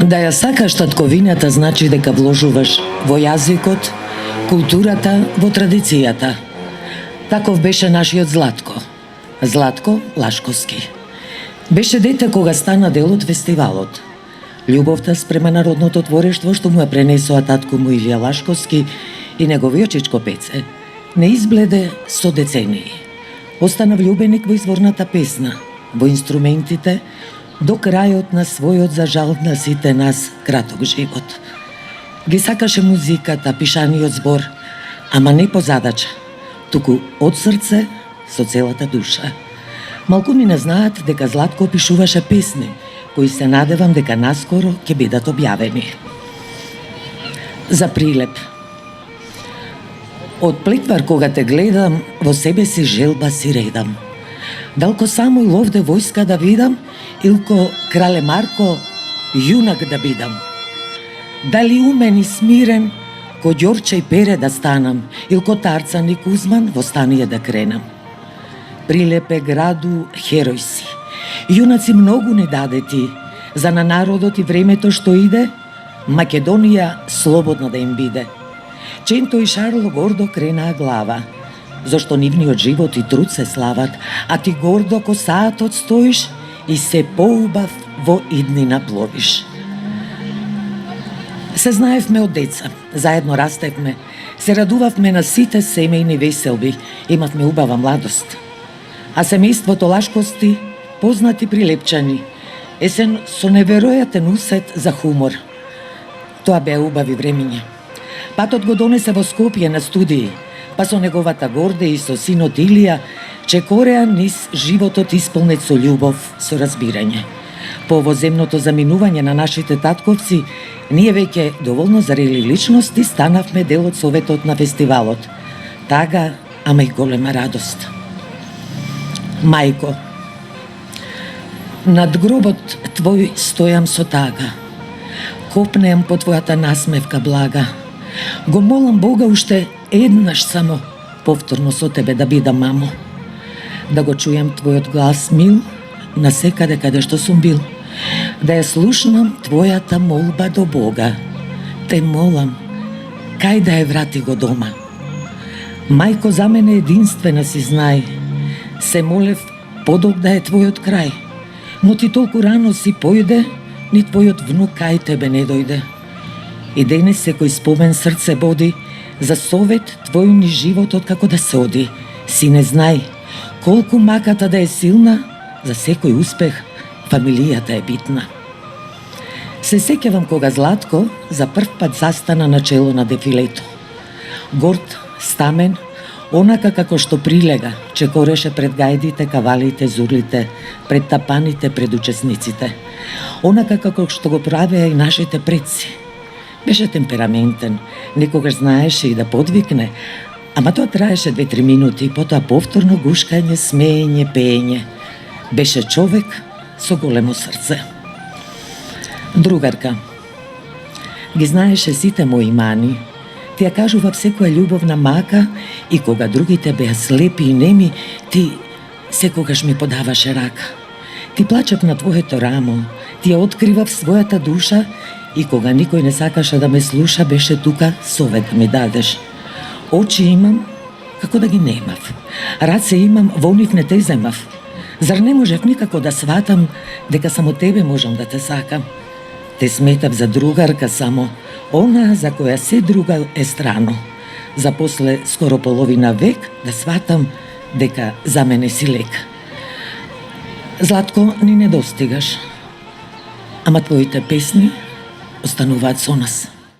Да ја сакаш татковината значи дека вложуваш во јазикот, културата, во традицијата. Таков беше нашиот Златко. Златко Лашковски. Беше дете кога стана дел од фестивалот. Љубовта спрема народното творештво што му ја пренесоа татко му Илија Лашковски и неговиот Чичко Пеце не избледе со децении. Остана влюбеник во изворната песна, во инструментите, до крајот на својот, за жал на сите нас, краток живот. Ги сакаше музиката, пишаниот збор, ама не по задача, туку од срце, со целата душа. Малкуми не знаат дека Златко пишуваше песни, кои се надевам дека наскоро ќе бидат објавени. За Прилеп. Од плеквар кога те гледам, во себе си желба си редам. Далко само и ловде војска да видам, илко крале Марко јунак да бидам. Дали умен и смирен, ко Ѓорче и Пере да станам, илко Тарцан и Кузман во стание да кренам. Прилепе граду херој си. Јунаци многу не даде ти, за на народот и времето што иде, Македонија слободна да им биде. Ченто и Шарло гордо кренаа глава, зашто нивниот живот и труд се слават, а ти гордо ко саатот стоиш и се поубав во иднина пловиш. Се знаевме од деца, заедно растевме, се радувавме на сите семејни веселби, имавме убава младост. А семејството Лашковски, познати прилепчани, есен со неверојатен усет за хумор. Тоа беа убави времиња. Патот го донесе во Скопје на студии, па со неговата Горде и со синот Илија чекореа низ животот исполнет со љубов, со разбирање. По овоземното заминување на нашите татковци, ние веќе доволно зарели личности станавме дел од советот на фестивалот. Тага, ама и голема радост. Мајко, над гробот твој стојам со тага, копнеам по твојата насмевка блага. Го молам Бога уште еднаш само повторно со тебе да бидам, мамо. Да го чујам твојот глас мил на секаде каде што сум бил. Да ја слушнам твојата молба до Бога. Те молам, кај да ја врати го дома. Мајко, за мене единствена си знај. Се молев подолг да е твојот крај. Но ти толку рано си појде, ни твојот внук кај тебе не дојде. И денес секој спомен срце боди, за совет твој ни животот како да се оди. Сине, знај, колку маката да е силна, за секој успех фамилијата е битна. Се сеќавам кога Златко за прв пат застана на чело на дефилето. Горд, стамен, онака како што прилега, чекореше пред гајдите, кавалите, зурлите, пред тапаните, пред учесниците. Онака како што го правеа и нашите предци. Беше темпераментен, некогаш знаеше и да подвикне, ама тоа траеше 2-3 минути и потоа повторно гушкање, смеење, пеење. Беше човек со големо срце. Другарка. Ги знаеше сите мои мани. Ти ја кажува секоја љубовна мака и кога другите беа слепи и неми, ти секогаш ми подаваше рака. Ти плачев на твоето рамо, ти ја откривав својата душа и кога никој не сакаше да ме слуша, беше тука совет да ми дадеш. Очи имам, како да ги немав. Раце имам, во нив не те земав. Зар не можев никако да сватам дека само тебе можам да те сакам? Те сметав за другарка само, она за која се друга е страно. За после скоро половина век да сватам дека за мене си лек. Златко, ни не достигаш, ама твоите песни остануваат со нас.